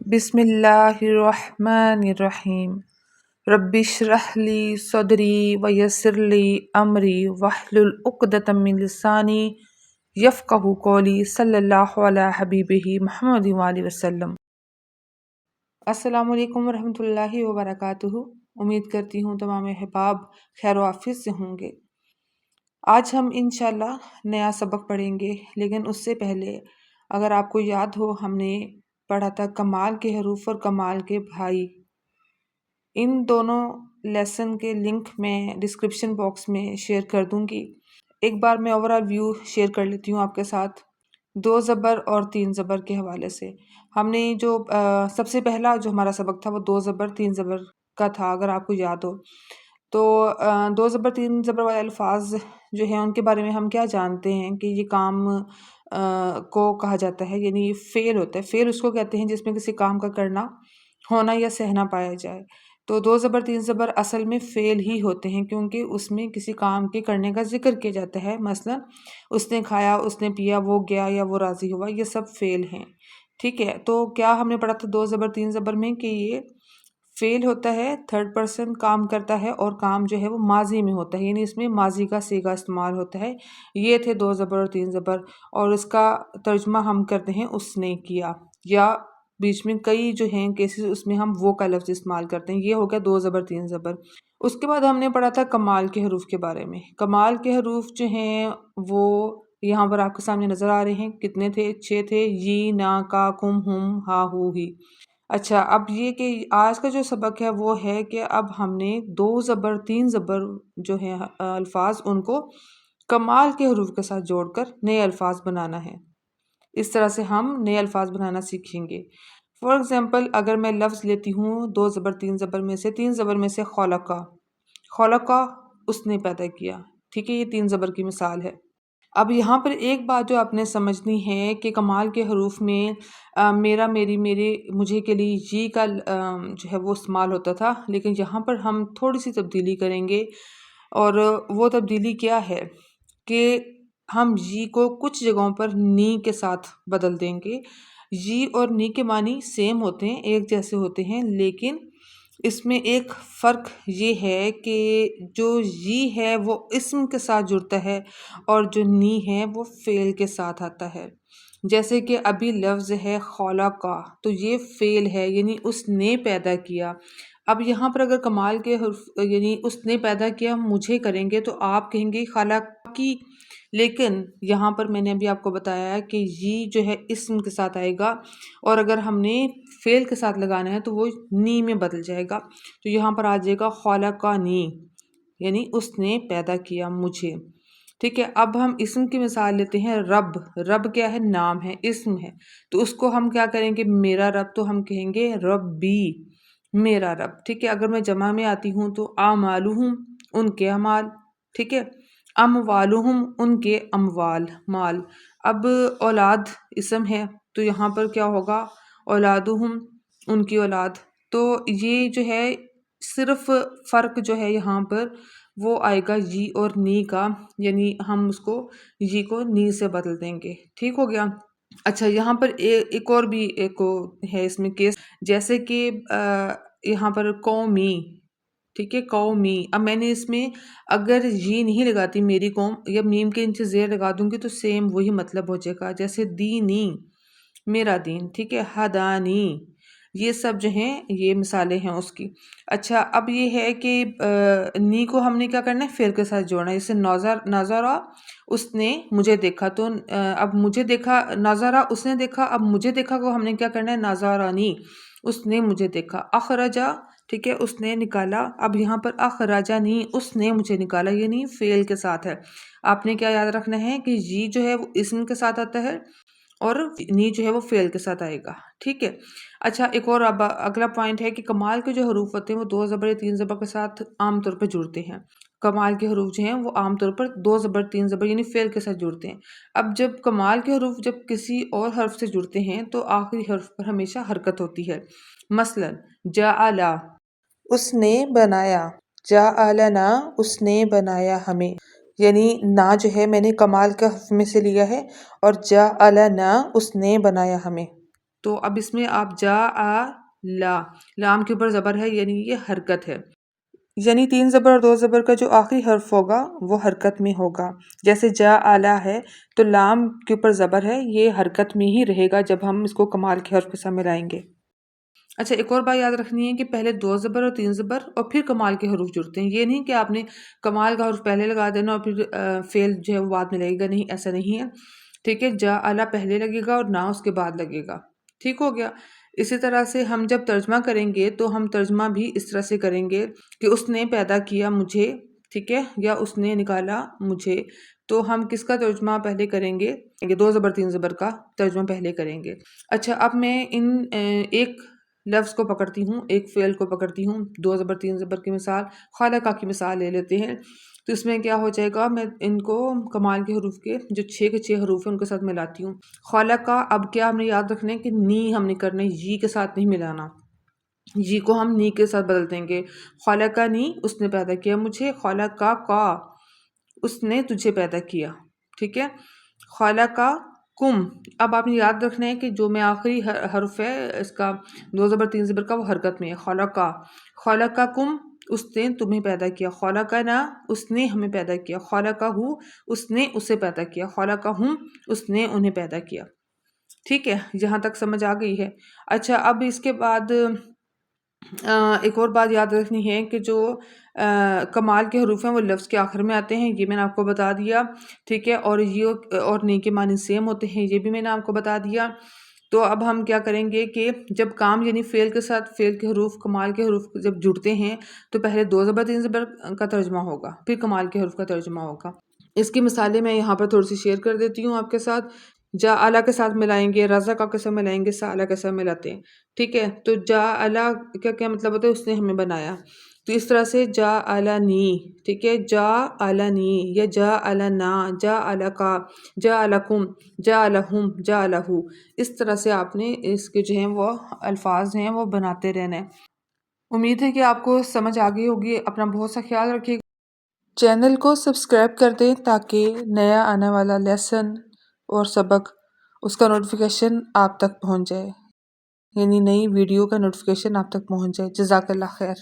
بسم اللہ الرحمن الرحیم رب اشرح لی صدری ویسر لی امری واحلل عقدۃ من لسانی یفقہوا قولی صلی اللہ علی حبیبہ محمد وآلہ وسلم۔ السلام علیکم ورحمۃ اللہ وبرکاتہ۔ امید کرتی ہوں تمام احباب خیر و عافیت سے ہوں گے۔ آج ہم انشاءاللہ نیا سبق پڑھیں گے، لیکن اس سے پہلے اگر آپ کو یاد ہو ہم نے پڑھا تھا کمال کے حروف اور کمال کے بھائی۔ ان دونوں لیسن کے لنک میں ڈسکرپشن باکس میں شیئر کر دوں گی۔ ایک بار میں اوورآل ویو شیئر کر لیتی ہوں آپ کے ساتھ 2 زبر اور 3 زبر کے حوالے سے۔ ہم نے جو سب سے پہلا جو ہمارا سبق تھا وہ 2 زبر 3 زبر کا تھا، اگر آپ کو یاد ہو تو 2 زبر 3 زبر والے الفاظ جو ہیں ان کے بارے میں ہم کیا جانتے ہیں کہ یہ کام کو کہا جاتا ہے، یعنی فعل ہوتا ہے۔ فعل اس کو کہتے ہیں جس میں کسی کام کا کرنا، ہونا یا سہنا پایا جائے۔ تو 2 زبر 3 زبر اصل میں فعل ہی ہوتے ہیں، کیونکہ اس میں کسی کام کے کرنے کا ذکر کیا جاتا ہے۔ مثلا اس نے کھایا، اس نے پیا، وہ گیا یا وہ راضی ہوا، یہ سب فعل ہیں۔ ٹھیک ہے، تو کیا ہم نے پڑھا تھا 2 زبر 3 زبر میں کہ یہ فعل ہوتا ہے، تھرڈ پرسن کام کرتا ہے اور کام جو ہے وہ ماضی میں ہوتا ہے، یعنی اس میں ماضی کا صیغہ استعمال ہوتا ہے۔ یہ تھے 2 زبر اور 3 زبر، اور اس کا ترجمہ ہم کرتے ہیں اس نے کیا، یا بیچ میں کئی جو ہیں کیسز اس میں ہم وہ کا لفظ استعمال کرتے ہیں۔ یہ ہو گیا 2 زبر 3 زبر۔ اس کے بعد ہم نے پڑھا تھا کمال کے حروف کے بارے میں۔ کمال کے حروف جو ہیں وہ یہاں پر آپ کے سامنے نظر آ رہے ہیں، کتنے تھے؟ 6 تھے، ی، نا، کا، کم، ہم، ہا، ہو، ہی۔ اچھا، اب یہ کہ آج کا جو سبق ہے وہ ہے کہ اب ہم نے 2 زبر 3 زبر جو ہیں الفاظ ان کو کمال کے حروف کے ساتھ جوڑ کر نئے الفاظ بنانا ہے۔ اس طرح سے ہم نئے الفاظ بنانا سیکھیں گے۔ فار ایگزامپل اگر میں لفظ لیتی ہوں 2 زبر 3 زبر میں سے، 3 زبر میں سے خلقہ، خلقہ اس نے پیدا کیا۔ ٹھیک ہے، یہ 3 زبر کی مثال ہے۔ اب یہاں پر ایک بات جو آپ نے سمجھنی ہے کہ کمال کے حروف میں میرا، میری، میرے، مجھے کے لیے جی کا جو ہے وہ استعمال ہوتا تھا، لیکن یہاں پر ہم تھوڑی سی تبدیلی کریں گے، اور وہ تبدیلی کیا ہے کہ ہم جی کو کچھ جگہوں پر نی کے ساتھ بدل دیں گے۔ جی اور نی کے معنی سیم ہوتے ہیں، ایک جیسے ہوتے ہیں، لیکن اس میں ایک فرق یہ ہے کہ جو جی ہے وہ اسم کے ساتھ جڑتا ہے اور جو نی ہے وہ فعل کے ساتھ آتا ہے۔ جیسے کہ ابھی لفظ ہے خلقہ، تو یہ فعل ہے، یعنی اس نے پیدا کیا۔ اب یہاں پر اگر کمال کے حرف یعنی اس نے پیدا کیا مجھے کریں گے تو آپ کہیں گے خلقی، لیکن یہاں پر میں نے ابھی آپ کو بتایا کہ یہ جو ہے اسم کے ساتھ آئے گا، اور اگر ہم نے فعل کے ساتھ لگانا ہے تو وہ نی میں بدل جائے گا، تو یہاں پر آ جائے گا خلقنی، یعنی اس نے پیدا کیا مجھے۔ ٹھیک ہے، اب ہم اسم کی مثال لیتے ہیں۔ رب، رب کیا ہے؟ نام ہے، اسم ہے، تو اس کو ہم کیا کریں گے؟ میرا رب، تو ہم کہیں گے ربی، میرا رب۔ ٹھیک ہے، اگر میں جمع میں آتی ہوں تو اعمالہم، ان کے اعمال۔ ٹھیک ہے، اموالہم، ان کے اموال، مال۔ اب اولاد اسم ہے تو یہاں پر کیا ہوگا؟ اولادہم، ان کی اولاد۔ تو یہ جو ہے صرف فرق جو ہے یہاں پر وہ آئے گا جی اور نی کا، یعنی ہم اس کو جی کو نی سے بدل دیں گے۔ ٹھیک ہو گیا؟ اچھا، یہاں پر ایک اور بھی ایک ہے اس میں کیس، جیسے کہ یہاں پر قومی۔ ٹھیک ہے، قومی، اب میں نے اس میں اگر جی نہیں لگاتی میری قوم، یا میم کے نیچے زیر لگا دوں گی تو سیم وہی مطلب ہو جائے گا، جیسے دینی، میرا دین۔ ٹھیک ہے، ہدانی، یہ سب جو ہیں یہ مثالیں ہیں اس کی۔ اچھا، اب یہ ہے کہ نی کو ہم نے کیا کرنا ہے؟ فعل کے ساتھ جوڑنا ہے۔ جیسے نظرہ، اس نے مجھے دیکھا، تو اب مجھے دیکھا، نظرہ اس نے دیکھا، اب مجھے دیکھا کو ہم نے کیا کرنا ہے؟ نظرانی، اس نے مجھے دیکھا۔ اخرجہ، ٹھیک ہے، اس نے نکالا، اب یہاں پر اخرجانی، اس نے مجھے نکالا، یعنی فعل کے ساتھ ہے۔ آپ نے کیا یاد رکھنا ہے کہ جی جو ہے وہ اسم کے ساتھ آتا ہے اور نی جو ہے وہ فعل کے ساتھ آئے گا۔ ٹھیک ہے، اچھا، ایک اور اب اگلا پوائنٹ ہے کہ کمال کے جو حروف ہوتے ہیں وہ 2 زبر 3 زبر کے ساتھ عام طور پر جڑتے ہیں۔ کمال کے حروف جو ہیں وہ عام طور پر 2 زبر 3 زبر یعنی فعل کے ساتھ جڑتے ہیں۔ اب جب کمال کے حروف جب کسی اور حرف سے جڑتے ہیں تو آخری حرف پر ہمیشہ حرکت ہوتی ہے۔ مثلا جعل، اس نے بنایا، جعلنا، اس نے بنایا ہمیں، یعنی نا جو ہے میں نے کمال کے حرف میں سے لیا ہے، اور جعلنا، اس نے بنایا ہمیں۔ تو اب اس میں آپ جا آ لا، لام کے اوپر زبر ہے یعنی یہ حرکت ہے، یعنی 3 زبر اور 2 زبر کا جو آخری حرف ہوگا وہ حرکت میں ہوگا. جیسے جا آلہ ہے تو لام کے اوپر زبر ہے، یہ حرکت میں ہی رہے گا جب ہم اس کو کمال کے حرف کے ساتھ ملائیں گے. اچھا ایک اور بات یاد رکھنی ہے کہ پہلے 2 زبر اور 3 زبر اور پھر کمال کے حروف جڑتے ہیں. یہ نہیں کہ آپ نے کمال کا حرف پہلے لگا دینا اور پھر فعل جو ہے وہ بعد میں لگے گا، نہیں ایسا نہیں ہے. ٹھیک ہے، جا آلہ پہلے لگے گا اور نا اس کے بعد لگے گا. ٹھیک ہو گیا. اسی طرح سے ہم جب ترجمہ کریں گے تو ہم ترجمہ بھی اس طرح سے کریں گے کہ اس نے پیدا کیا مجھے، ٹھیک ہے، یا اس نے نکالا مجھے. تو ہم کس کا ترجمہ پہلے کریں گے؟ 2 زبر 3 زبر کا ترجمہ پہلے کریں گے. اچھا اب میں ایک لفظ کو پکڑتی ہوں، ایک فعل کو پکڑتی ہوں. 2 زبر 3 زبر کی مثال، خالقہ کی مثال لے لیتے ہیں. تو اس میں کیا ہو جائے گا، میں ان کو کمال کے حروف کے جو 6 کے 6 حروف ہیں ان کے ساتھ ملاتی ہوں. خالقہ، اب کیا ہم نے یاد رکھنا ہے کہ نی ہم نے کرنا ہے، جی کے ساتھ نہیں ملانا. جی کو ہم نی کے ساتھ بدل دیں گے. خالقہ نی، اس نے پیدا کیا مجھے. خالقہ کا، اس نے تجھے پیدا کیا. ٹھیک ہے. خالقہ کم، اب آپ نے یاد رکھنا ہے کہ جو میں آخری حرف ہے اس کا 2 زبر 3 زبر کا وہ حرکت میں ہے. خالقہ، خالقہ کم، اس نے تمہیں پیدا کیا. خالقہ نا، اس نے ہمیں پیدا کیا. خالقہ ہو، اس نے اسے پیدا کیا. خالقہ ہم، اس نے انہیں پیدا کیا. ٹھیک ہے، یہاں تک سمجھ آ گئی ہے. اچھا اب اس کے بعد ایک اور بات یاد رکھنی ہے کہ جو کمال کے حروف ہیں وہ لفظ کے آخر میں آتے ہیں، یہ میں نے آپ کو بتا دیا. ٹھیک ہے، اور یہ اور نی کے معنی سیم ہوتے ہیں، یہ بھی میں نے آپ کو بتا دیا. تو اب ہم کیا کریں گے کہ جب کام یعنی فعل کے ساتھ فعل کے حروف کمال کے حروف جب جڑتے ہیں تو پہلے 2 زبر 3 زبر کا ترجمہ ہوگا، پھر کمال کے حروف کا ترجمہ ہوگا. اس کی مثالیں میں یہاں پر تھوڑی سی شیئر کر دیتی ہوں آپ کے ساتھ. جا اعلیٰ کے ساتھ ملائیں گے، رزقہ کے ساتھ ملائیں گے، سالہ کے ساتھ ملاتے ہیں. ٹھیک ہے، تو جا اعلیٰ کا کیا مطلب ہوتا ہے؟ اس نے ہمیں بنایا. تو اس طرح سے جا اعلیٰ نی، ٹھیک ہے، جا اعلیٰ نی یا جا اعلیٰ نا، جا اعلیٰ کا، جا اعلیٰکم، جا اعلیٰہم، جا اعلیٰہو. اس طرح سے آپ نے اس کے جو ہیں وہ الفاظ ہیں وہ بناتے رہنا ہے. امید ہے کہ آپ کو سمجھ آ گئی ہوگی. اپنا بہت سا خیال رکھیے گا. چینل کو سبسکرائب کر دیں تاکہ نیا آنے والا لیسن اور سبق اس کا نوٹیفیکیشن آپ تک پہنچ جائے، یعنی نئی ویڈیو کا نوٹیفیکیشن آپ تک پہنچ جائے. جزاک اللہ خیر.